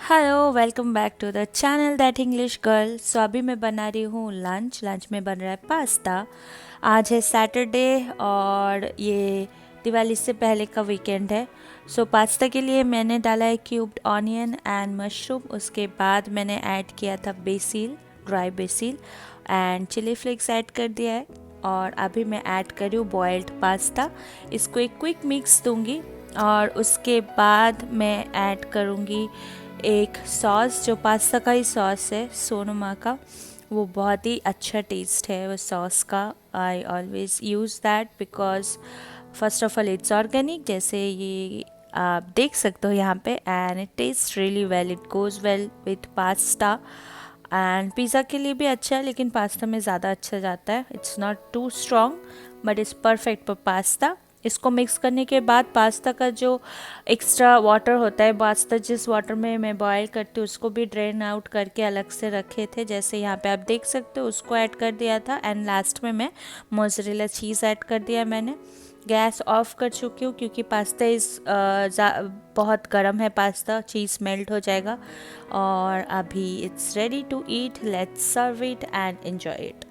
Hello welcome back to the channel that English girl. So अभी मैं बना रही हूँ लंच में बन रहा है पास्ता। आज है सैटरडे और ये दिवाली से पहले का वीकेंड है। सो पास्ता के लिए मैंने डाला है क्यूब्ड ऑनियन एंड मशरूम। उसके बाद मैंने ऐड किया था basil, dry basil and chilli flakes add कर दिया है। और अभी मैं ऐड कर रही हूँ बॉइल्ड पास्ता। इसको एक क्विक मिक्स दूंगी और उसके बाद मैं ऐड करूँगी एक सॉस जो पास्ता का ही सॉस है, सोनमा का। वो बहुत ही अच्छा टेस्ट है वो सॉस का। I always use that because first of all it's organic, जैसे ये आप देख सकते हो यहाँ पे, and it taste really well, it goes well with pasta. And pizza के लिए भी अच्छा है लेकिन पास्ता में ज़्यादा अच्छा जाता है। It's not too strong but it's perfect for pasta. इसको मिक्स करने के बाद पास्ता का जो एक्स्ट्रा वाटर होता है, पास्ता जिस वाटर में मैं बॉयल करती हूँ उसको भी ड्रेन आउट करके अलग से रखे थे, जैसे यहाँ पे आप देख सकते हो, उसको ऐड कर दिया था। एंड लास्ट में मैं मोज़रेला चीज़ ऐड कर दिया मैंने। गैस ऑफ कर चुकी हूँ क्योंकि पास्ता बहुत गर्म है, पास्ता चीज़ मेल्ट हो जाएगा। और अभी it's ready to eat, let's serve it and enjoy it.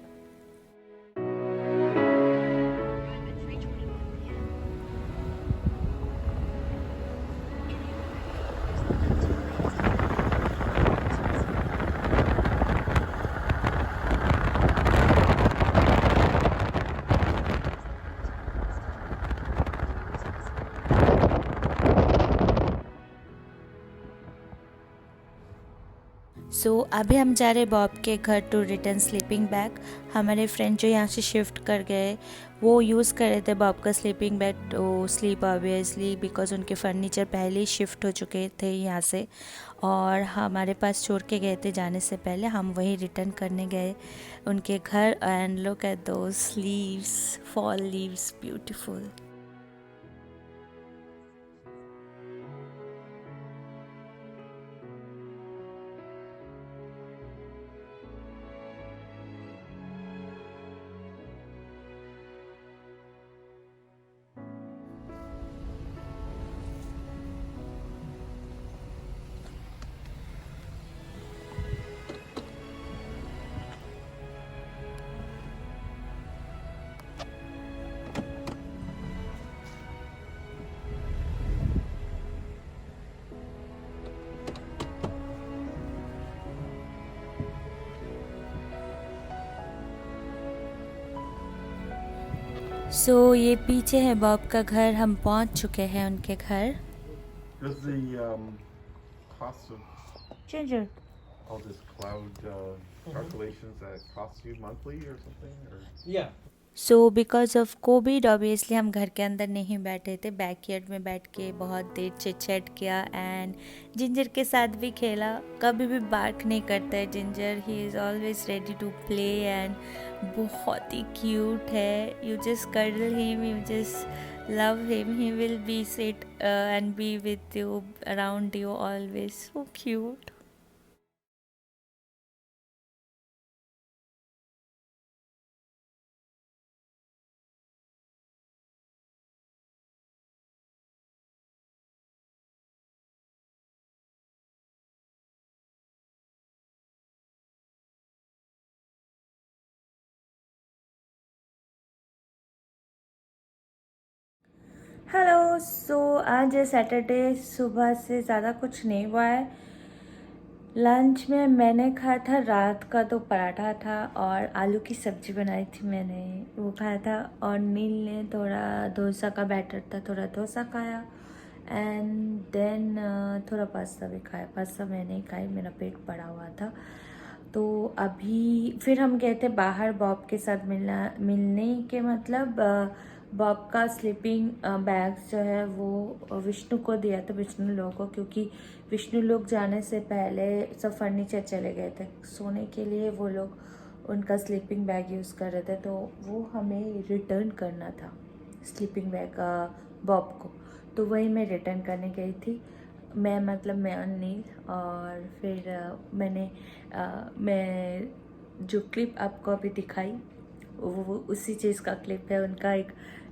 So अभी हम जा रहे हैं बॉब के घर टू रिटर्न स्लीपिंग बैग। हमारे फ्रेंड जो यहाँ से शिफ्ट कर गए वो यूज़ कर रहे थे बॉब का sleeping bag to sleep, obviously because उनके फर्नीचर पहले ही शिफ्ट हो चुके थे यहाँ से और हमारे पास छोड़ के गए थे जाने से पहले। हम वही रिटर्न करने गए उनके घर। And look at those leaves, fall leaves, beautiful. So ये पीछे है बॉब का घर, हम पहुंच चुके हैं उनके घर। Does the cost of Ginger. all this cloud calculations that cost you monthly or something? Or Yeah. So because of Covid obviously हम घर के अंदर नहीं बैठे थे, बैकयार्ड में बैठ के बहुत देर चिट चैट किया एंड जिंजर के साथ भी खेला। कभी भी बार्क नहीं करता है Ginger, he is always ready to play and बहुत ही क्यूट है। You just cuddle him, you just love him, he will be sit and be with you, around you always, so cute. Hello. So आज है Saturday, सुबह से ज़्यादा कुछ नहीं हुआ है। लंच में मैंने खाया था रात का तो पराठा था और आलू की सब्ज़ी बनाई थी मैंने, वो खाया था। और नील ने थोड़ा डोसा का बैटर था, थोड़ा डोसा खाया एंड देन थोड़ा पास्ता भी खाया। पास्ता मैंने ही खाई, मेरा पेट पड़ा हुआ था। तो अभी फिर हम गए थे बाहर बॉब के साथ मिलने के मतलब बॉब का स्लीपिंग बैग जो है वो विष्णु को दिया था, विष्णु लोगों को, क्योंकि विष्णु लोग जाने से पहले सब फर्नीचर चले गए थे सोने के लिए। वो लोग उनका स्लीपिंग बैग यूज़ कर रहे थे तो वो हमें रिटर्न करना था स्लीपिंग बैग बॉब को। तो वही मैं रिटर्न करने गई थी, मैं मतलब मैं और नील। और फिर मैं जो क्लिप आपको अभी दिखाई वो उसी चीज़ का क्लिप है। उनका एक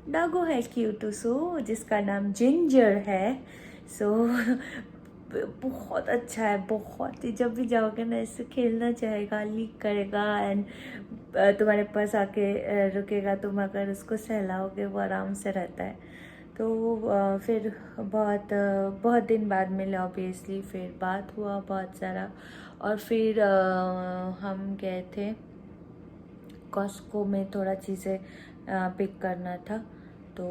डॉगो है क्यूट सो, जिसका नाम जिंजर है। सो बहुत अच्छा है, बहुत ही। जब भी जाओगे ना इससे खेलना चाहेगा, लीक करेगा एंड तुम्हारे पास आके रुकेगा। तुम अगर उसको सहलाओगे वो आराम से रहता है। तो फिर बहुत दिन बाद मिले ऑब्वियसली, फिर बात हुआ बहुत सारा। और फिर हम गए थे कॉस्को में, थोड़ा चीज़ें पिक करना था। तो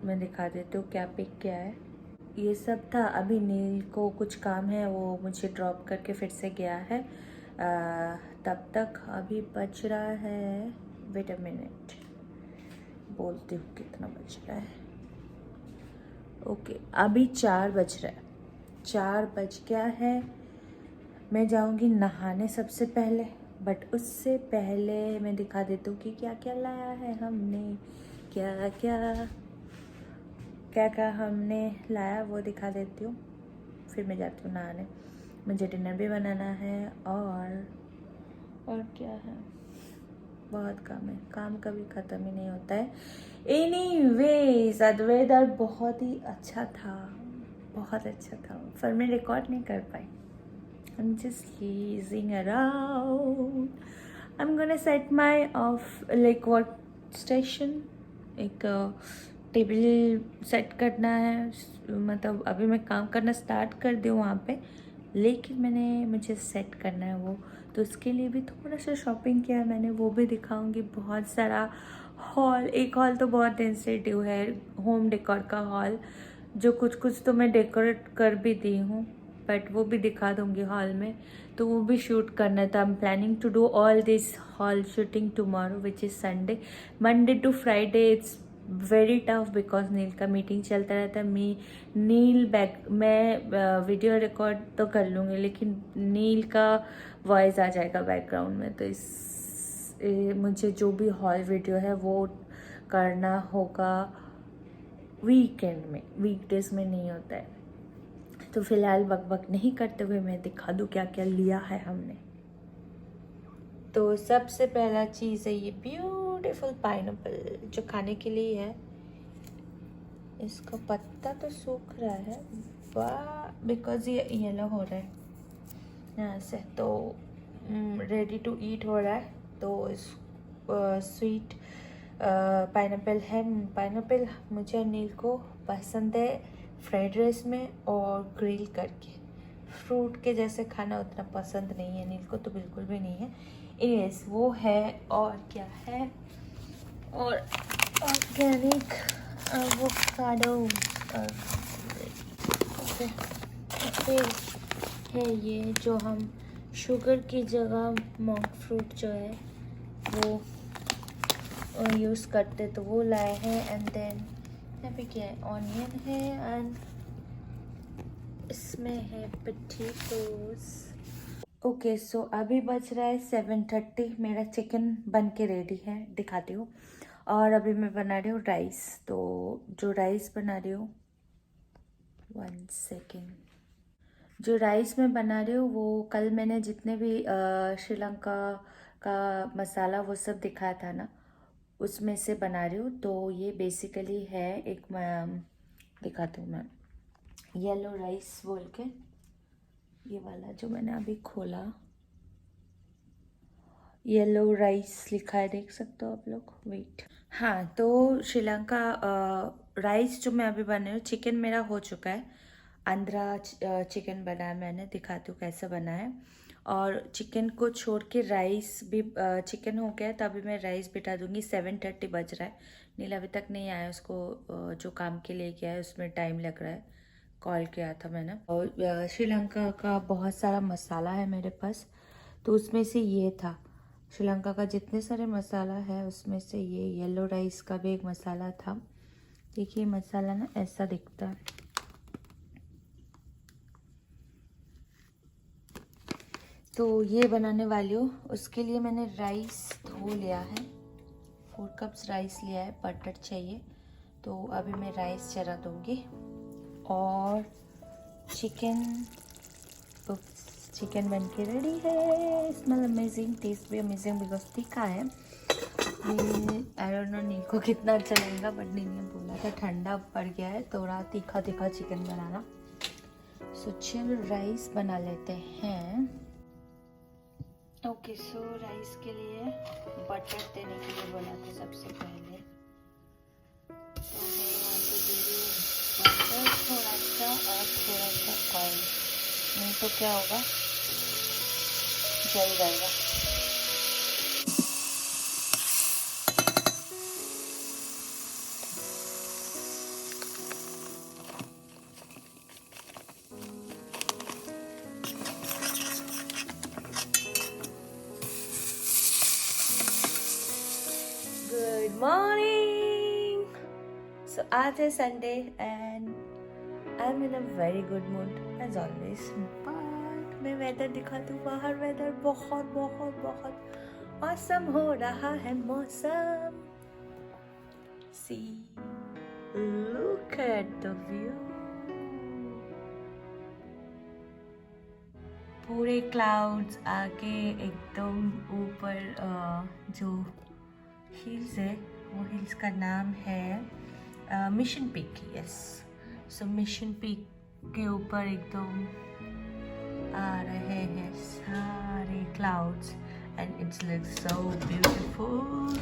मैं दिखा देती हूँ क्या पिक किया है। ये सब था। अभी नील को कुछ काम है, वो मुझे ड्रॉप करके फिर से गया है। तब तक अभी बज रहा है, वेट अ मिनट, बोलती हूँ कितना बज रहा है। ओके, अभी 4 बज रहा है, 4 बज गया है। मैं जाऊँगी नहाने सबसे पहले, बट उससे पहले मैं दिखा देती हूँ कि क्या क्या लाया है हमने, क्या क्या हमने लाया वो दिखा देती हूँ। फिर मैं जाती हूँ नहाने। मुझे डिनर भी बनाना है और क्या है, बहुत काम है। काम कभी ख़त्म ही नहीं होता है। एनीवेज, वेदर बहुत ही अच्छा था, बहुत अच्छा था, पर मैं रिकॉर्ड नहीं कर पाई। I'm just lazing around. I'm gonna set my work station. एक टेबल सेट करना है, मतलब अभी मैं काम करना स्टार्ट कर दूँ वहाँ पे, लेकिन मुझे सेट करना है वो। तो उसके लिए भी थोड़ा सा शॉपिंग किया है मैंने, वो भी दिखाऊंगी। बहुत सारा हॉल, एक हॉल तो बहुत दिन से ड्यू है, होम डेकोर का हॉल, जो कुछ तो मैं डेकोरेट कर भी दी हूँ, बट वो भी दिखा दूंगी हॉल में। तो वो भी शूट करना था। I am planning to do all this whole shooting tomorrow which is Sunday. Monday to Friday it's very tough because Neel का मीटिंग चलता रहता है। मैं वीडियो रिकॉर्ड तो कर लूँगी, लेकिन नील का वॉइस आ जाएगा बैकग्राउंड में। तो मुझे जो भी हॉल वीडियो है वो करना होगा वीकेंड में, वीकडेज में नहीं होता है। तो फिलहाल बक नहीं करते हुए मैं दिखा दूँ क्या क्या लिया है हमने। तो सबसे पहला चीज़ है ये ब्यूटीफुल पाइनएप्पल, जो खाने के लिए है। इसका पत्ता तो सूख रहा है बिकॉज ये येलो हो रहा है यहाँ से, तो रेडी टू ईट हो रहा है। तो इस स्वीट पाइनएप्पल है। पाइनएप्पल मुझे और नील को पसंद है फ्राइड राइस में और ग्रिल करके। फ्रूट के जैसे खाना उतना पसंद नहीं है नील को, तो बिल्कुल भी नहीं है। इस वो है। और क्या है, और ऑर्गेनिक एवोकाडो, फिर है ये जो हम शुगर की जगह मॉन्क फ्रूट जो है वो यूज़ करते, तो वो लाए हैं। एंड देन यहाँ पे क्या है, ऑनियन है एंड इसमें है पोटैटोस। ओके, सो अभी बज रहा है 7:30। मेरा चिकन बन के रेडी है, दिखाती हूँ। और अभी मैं बना रही हूँ राइस। तो जो राइस बना रही हूँ, 1 सेकेंड, जो राइस मैं बना रही हूँ वो कल मैंने जितने भी श्रीलंका का मसाला वो सब दिखाया था ना, उसमें से बना रही हूँ। तो ये बेसिकली है एक, दिखाती हूँ मैं, येलो राइस बोल के, ये वाला जो मैंने अभी खोला, येलो राइस लिखा है, देख सकते हो आप लोग। वेट, हाँ, तो श्रीलंका राइस जो मैं अभी बना रही हूँ। चिकन मेरा हो चुका है, आंध्रा चिकन बना है मैंने, दिखाती हूँ कैसे बना है। और चिकन को छोड़ के राइस भी, चिकन हो गया तो अभी मैं राइस बिठा दूँगी। 7:30 बज रहा है, नीला अभी तक नहीं आया, उसको जो काम के लिए गया है उसमें टाइम लग रहा है, कॉल किया था मैंने। और श्रीलंका का बहुत सारा मसाला है मेरे पास, तो उसमें से ये था। श्रीलंका का जितने सारे मसाला है उसमें से ये येलो राइस का भी एक मसाला था। देखिए मसाला ना ऐसा दिखता है। तो ये बनाने वाली हूँ, उसके लिए मैंने राइस धो लिया है, 4 कप्स राइस लिया है। बटर चाहिए, तो अभी मैं राइस चढ़ा दूँगी। और चिकन बन के रेडी है। स्मेल अमेजिंग, टेस्ट भी अमेजिंग बिकॉज तीखा है। आई डोंट नो नील को कितना अच्छा लगेगा, बट नील ने बोला था ठंडा पड़ गया है, थोड़ा तीखा चिकन बनाना। सो चिल राइस बना लेते हैं। ओके, सो राइस के लिए बटर देने के लिए बोला था सबसे पहले, तो मैं यहाँ पे दे रही हूँ बटर थोड़ा सा और थोड़ा सा ऑयल, नहीं तो क्या होगा, जल जाएगा। Good morning. So आज है Sunday and I am in a very good mood as always. But मैं वेदर दिखाती हूँ, बाहर वेदर बहुत बहुत बहुत औसम हो रहा है मौसम। सी, लुक एट द व्यू, पूरे क्लाउड्स आके एकदम ऊपर जो हिल्स है, वो हिल्स का नाम है mission peak. Yes, so mission peak के ऊपर एकदम आ रहे हैं सारे clouds and it's look so beautiful.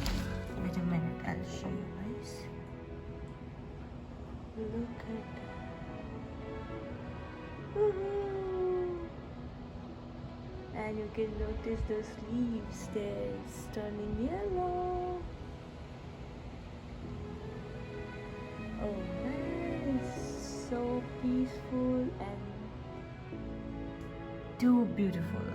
Wait a minute, I will show you guys. Look at, and you can notice those leaves there turning yellow. Oh nice, so peaceful and too beautiful.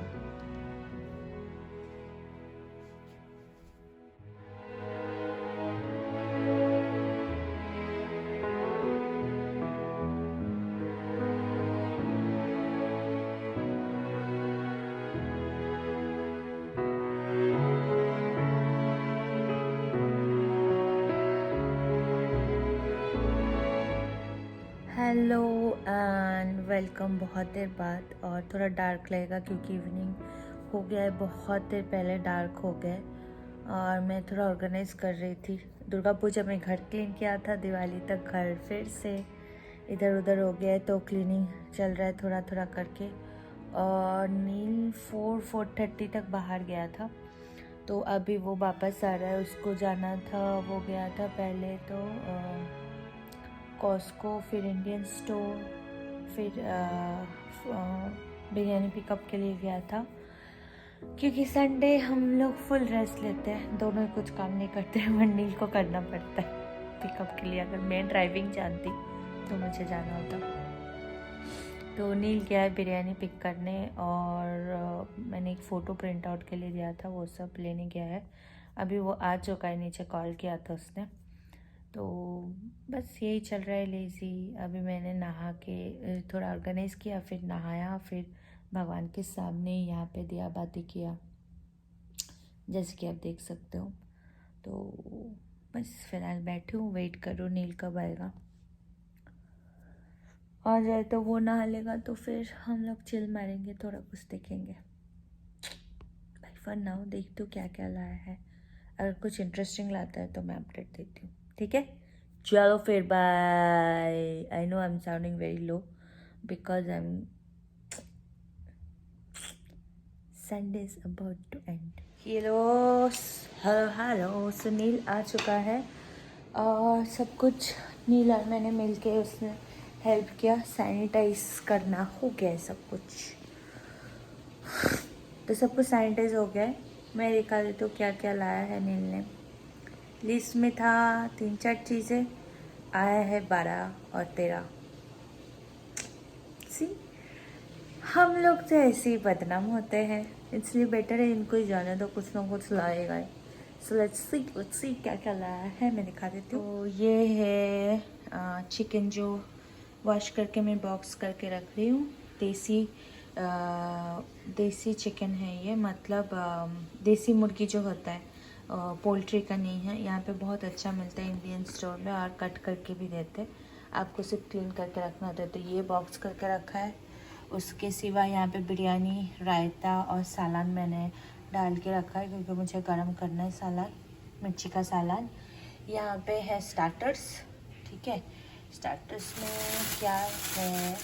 Hello and welcome. बहुत देर बाद, और थोड़ा dark लगेगा क्योंकि evening हो गया है, बहुत देर पहले डार्क हो गया है। और मैं थोड़ा ऑर्गेनाइज कर रही थी। दुर्गा पूजा में घर क्लीन किया था, दिवाली तक घर फिर से इधर उधर हो गया है, तो क्लीनिंग चल रहा है थोड़ा थोड़ा करके। और नील 4:30 तक बाहर गया था, तो अभी वो वापस आ रहा है। उसको जाना था, वो गया था पहले तो कॉस्को, फिर इंडियन स्टोर, फिर बिरयानी पिकअप के लिए गया था, क्योंकि संडे हम लोग फुल रेस्ट लेते हैं, दोनों कुछ काम नहीं करते हैं, मंडील को करना पड़ता है पिकअप के लिए। अगर मैं ड्राइविंग जानती तो मुझे जाना होता। तो नील गया है बिरयानी पिक करने, और मैंने एक फ़ोटो प्रिंट आउट के लिए दिया था, वो सब लेने गया है। अभी वो आ चुका है, नीचे कॉल किया था उसने। तो बस यही चल रहा है लेज़ी। अभी मैंने नहा के थोड़ा ऑर्गेनाइज़ किया, फिर नहाया, फिर भगवान के सामने यहाँ पे दिया बाती किया, जैसे कि आप देख सकते हो। तो बस फिलहाल बैठी हूँ, वेट करो नील कब आएगा। आ जाए तो वो नहा लेगा, तो फिर हम लोग चिल मारेंगे, थोड़ा कुछ देखेंगे। भाई फॉर नाउ देखती हूँ क्या क्या लाया है, अगर कुछ इंटरेस्टिंग लाता है तो मैं अपडेट देती हूँ, ठीक है। चलो फिर bye. I know I am sounding very low because I am Sunday is about to end. Hello hello, Sunil आ चुका है और सब कुछ नील और मैंने मिल के उसने हेल्प किया, सैनिटाइज करना हो गया है सब कुछ। तो सब कुछ सैनिटाइज हो गया है। मैं दिखा देती हूँ क्या क्या लाया है नील ने। लिस्ट में था 3-4 चीज़ें, आया है 12 और 13। सी, हम लोग तो ऐसे ही बदनाम होते हैं, इसलिए बेटर है इनको ही जाने दो, कुछ ना कुछ लाएगा। सो लेट्स सी क्या क्या लाया है, मैं दिखा देती हूँ। तो ये है चिकन जो वॉश करके मैं बॉक्स करके रख रही हूँ। देसी चिकन है ये, मतलब देसी मुर्गी जो होता है, पोल्ट्री का नहीं है। यहाँ पे बहुत अच्छा मिलता है इंडियन स्टोर में, और कट करके भी देते हैं, आपको सिर्फ क्लीन करके रखना होता है। तो ये बॉक्स करके रखा है। उसके सिवा यहाँ पे बिरयानी, रायता और सालन मैंने डाल के रखा है, क्योंकि मुझे गरम करना है सालन, मिर्ची का सालन। यहाँ पे है स्टार्टर्स, ठीक है। स्टार्टर्स में क्या है,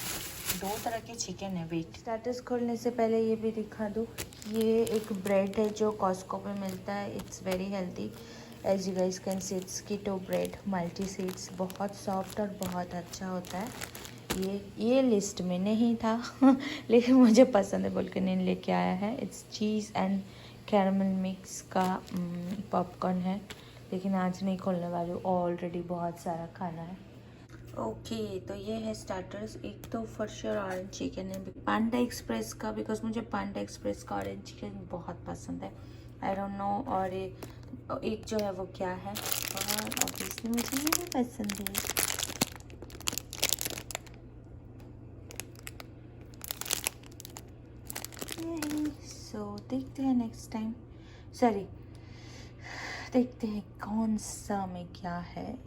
2 तरह के चिकन है। वेट, स्टार्टर्स खोलने से पहले ये भी दिखा दूँ। ये एक ब्रेड है जो कॉस्को पे मिलता है। It's very healthy, as you guys can see. It's keto bread, multi seeds, बहुत सॉफ्ट और बहुत अच्छा होता है। ये लिस्ट में नहीं था लेकिन मुझे पसंद है बोल के नहीं लेके आया है। It's cheese and caramel mix का पॉपकॉर्न है, लेकिन आज नहीं खोलने वाली हूँ, ऑलरेडी बहुत सारा खाना है। ओके तो ये है स्टार्टर्स। एक तो फॉर श्योर ऑरेंज चिकन है पांडा एक्सप्रेस का, बिकॉज मुझे पांडा एक्सप्रेस का ऑरेंज चिकन बहुत पसंद है। I don't know. और एक जो है वो क्या है, और ऑब्वियसली मुझे ये भी पसंद है। सो देखते हैं नेक्स्ट टाइम, सॉरी देखते हैं कौन सा में क्या है।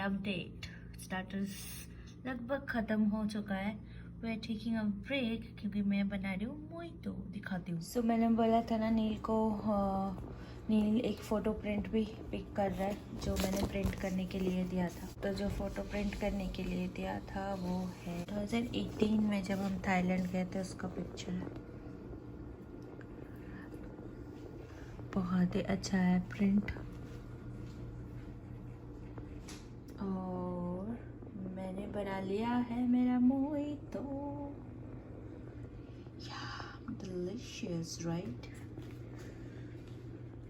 अपडेट, स्टार्टर्स लगभग ख़त्म हो चुका है। We are taking a break क्योंकि मैं बना रही हूँ मोहितो, दिखाती हूँ। सो मैंने बोला था ना नील को, नील एक फ़ोटो प्रिंट भी पिक कर रहा है जो मैंने प्रिंट करने के लिए दिया था। तो जो फ़ोटो प्रिंट करने के लिए दिया था वो है 2018 में जब हम थाईलैंड गए थे, उसका पिक्चर है। बहुत ही अच्छा है प्रिंट। और मैंने बना लिया है मेरा मोहितो। Delicious right.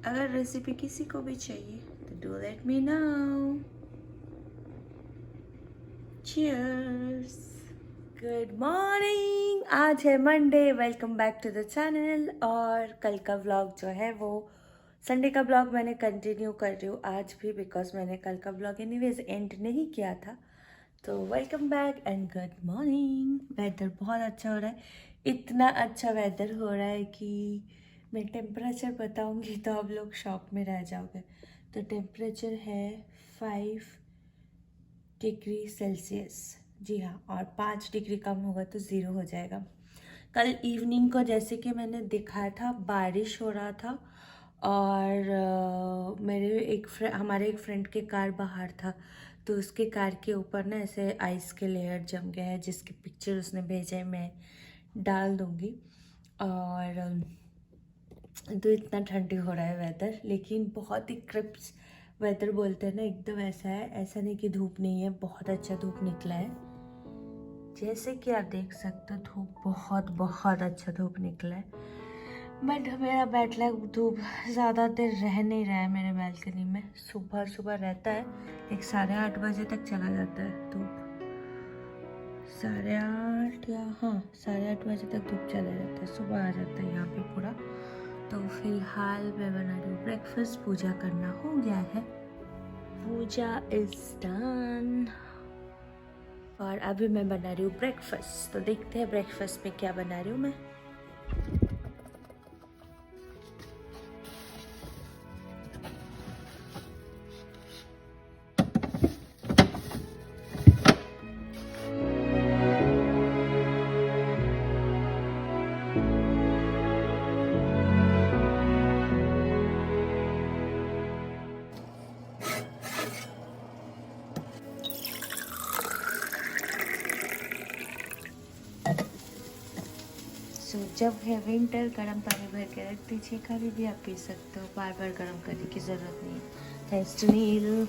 अगर रेसिपी किसी को भी चाहिए तो do let me know. Cheers. Good morning, आज है Monday. Welcome back to the channel. और कल का व्लॉग जो है वो संडे का ब्लॉग मैंने कंटिन्यू कर रही हूँ आज भी, बिकॉज मैंने कल का ब्लॉग एनीवेज एंड नहीं किया था। तो welcome back and good morning. Weather बहुत अच्छा हो रहा है, इतना अच्छा वेदर हो रहा है कि मैं टेम्परेचर बताऊंगी तो आप लोग शॉक में रह जाओगे। तो टेम्परेचर है 5 डिग्री सेल्सियस, जी हाँ, और 5 डिग्री कम होगा तो 0 हो जाएगा। कल इवनिंग को जैसे कि मैंने दिखाया था बारिश हो रहा था, और हमारे एक फ्रेंड के कार बाहर था, तो उसके कार के ऊपर ना ऐसे आइस के लेयर जम गए हैं, जिसकी पिक्चर उसने भेजे, मैं डाल दूँगी। और तो इतना ठंडी हो रहा है वेदर, लेकिन बहुत ही क्रिस्प वेदर बोलते हैं ना, एकदम ऐसा है। ऐसा नहीं कि धूप नहीं है, बहुत अच्छा धूप निकला है। जैसे कि आप देख सकते हो धूप बहुत अच्छा धूप निकला है। बट मेरा बैटलैग धूप ज़्यादा देर रह नहीं रहा है मेरे बालकनी में। सुबह रहता है, एक 8:30 बजे तक चला जाता है धूप। 8:30 या हाँ 8:30 बजे तक धूप चला जाता है, सुबह आ जाता है यहाँ पे पूरा। तो फिलहाल मैं बना रही हूँ ब्रेकफास्ट। पूजा करना हो गया है, पूजा इज डन, और अभी मैं बना रही हूँ ब्रेकफास्ट। तो देखते हैं ब्रेकफास्ट में क्या बना रही हूँ मैं। जब है विंटर, गर्म पानी भर के रख दीजिए, कभी भी आप पी सकते हो, बार बार गर्म करने की ज़रूरत नहीं है। थैंक्स टू नील।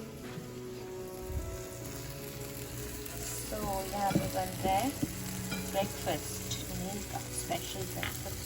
तो यहाँ पे बन रहा है ब्रेकफास्ट, नील का स्पेशल ब्रेकफास्ट।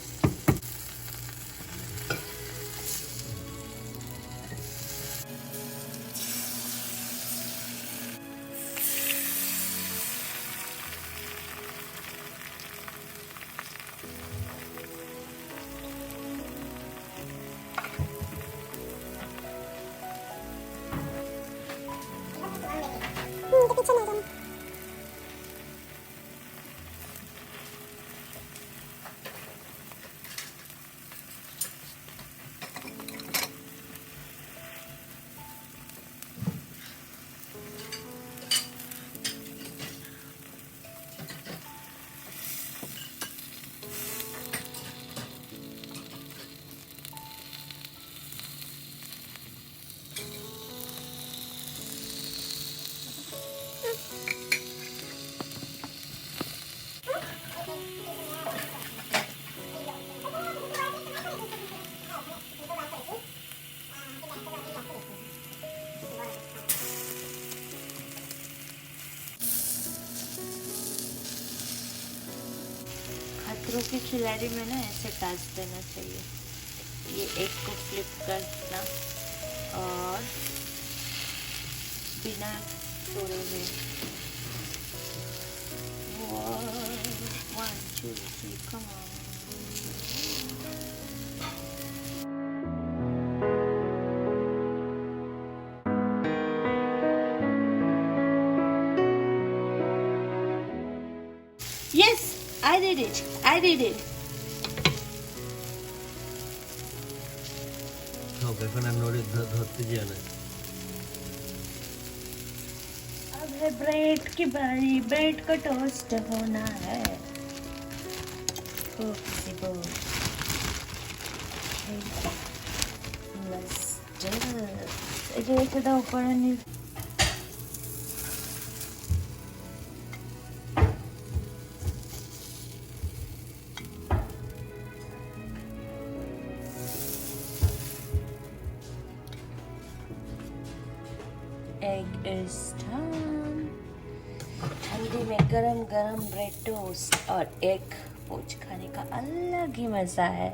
कुकरों की खिलाड़ी में ना ऐसे टाच देना चाहिए। ये एक को फ्लिप करना और बिना तोड़े हुए 1 2 3 come on। Yes, I did it. I did it. এখন আর নড়ে ধরতে যেও না। अब है ब्रेड की बारी, ब्रेड का टोस्ट होना है। Egg is done. ठंडी में गरम गरम ब्रेड टोस्ट और एग पोच खाने का अलग ही मजा है।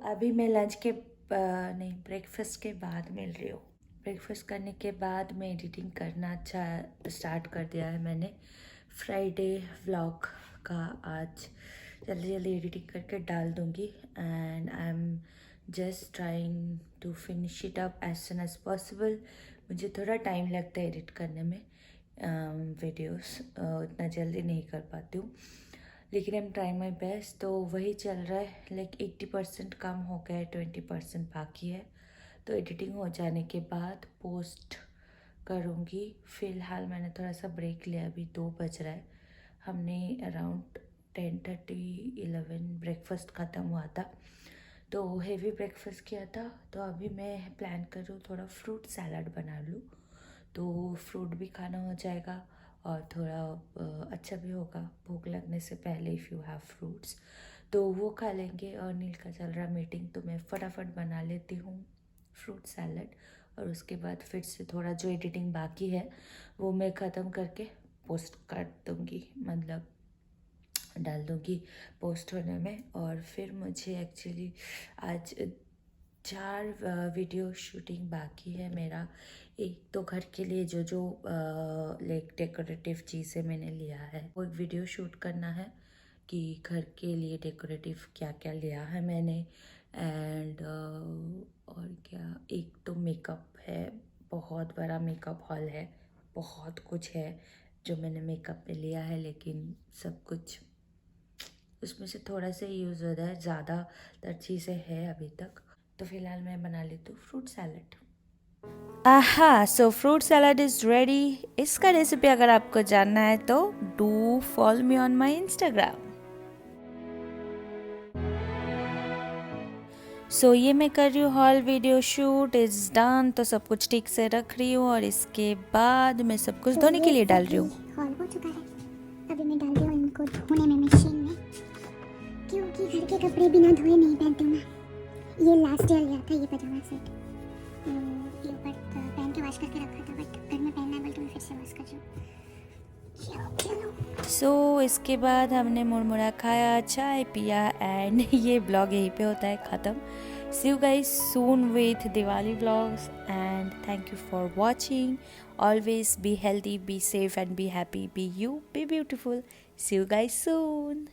अभी मैं लंच के नहीं ब्रेकफास्ट के बाद मिल रही हूँ। ब्रेकफास्ट करने के बाद मैं एडिटिंग करना स्टार्ट कर दिया है मैंने। फ्राइडे व्लॉग का आज जल्दी जल्दी एडिटिंग करके डाल दूँगी and I am just trying to finish it up as soon as possible. मुझे थोड़ा टाइम लगता है एडिट करने में वीडियोस, इतना जल्दी नहीं कर पाती हूँ, लेकिन I am trying my best. तो वही चल रहा है, लाइक 80% काम हो गया है, 20% बाकी है। तो एडिटिंग हो जाने के बाद पोस्ट करूँगी। फ़िलहाल मैंने थोड़ा सा ब्रेक लिया, अभी 2 बज रहा है। हमने अराउंड 10:30-11 ब्रेकफास्ट ख़त्म हुआ था, तो हेवी ब्रेकफास्ट किया था। तो अभी मैं प्लान कर रही हूँ थोड़ा फ्रूट सैलड बना लूँ, तो फ्रूट भी खाना हो जाएगा और थोड़ा अच्छा भी होगा भूख लगने से पहले इफ़ यू हैव फ्रूट्स, तो वो खा लेंगे। और नील का चल रहा मीटिंग, तो मैं फटाफट बना लेती हूँ फ्रूट सैलड और उसके बाद फिर से थोड़ा जो एडिटिंग बाकी है वो मैं ख़त्म करके पोस्ट कर दूँगी, मतलब डाल दूँगी पोस्ट होने में। और फिर मुझे एक्चुअली आज 4 वीडियो शूटिंग बाकी है मेरा। एक तो घर के लिए जो लाइक डेकोरेटिव चीज़ें मैंने लिया है वो एक वीडियो शूट करना है कि घर के लिए डेकोरेटिव क्या क्या लिया है मैंने। एंड और क्या, एक तो मेकअप है, बहुत बड़ा मेकअप हॉल है, बहुत कुछ है जो मैंने मेकअप में लिया है, लेकिन सब कुछ उसमें से थोड़ा सा यूज़ होता है, ज़्यादातर चीज़ें हैं अभी तक। तो फिलहाल मैं बना लेती हूँ फ्रूट सैलड। आहा, so fruit salad is ready. इसका रेसिपी अगर आपको जानना है तो do follow me on my Instagram. So ये मैं कर रही हूँ whole video shoot is done, तो सब कुछ ठीक से रख रही हूँ और इसके बाद मैं सब कुछ धोने के लिए डाल रही हूँ। हॉल हो चुका है, अभी मैं डाल रही हूँ इनको धोने में मशीन में। क्योंकि घर के कपड़े बिना धोए नहीं पहनती हूँ मैं। ये लास्ट ईयर लिया था ये पजामा सेट, ये ऊपर पहन के वॉश करके रखा था, बट घर में पहनना है बोल तो मैं फिर से वॉश कर रही हूँ। चलो सो इसके बाद हमने मुरमुरा खाया, चाय पिया एंड ये ब्लॉग यहीं पे होता है ख़त्म। See you guys soon with Diwali blogs and thank you for watching. Always be healthy, be safe and be happy, be you, be beautiful. See you guys soon.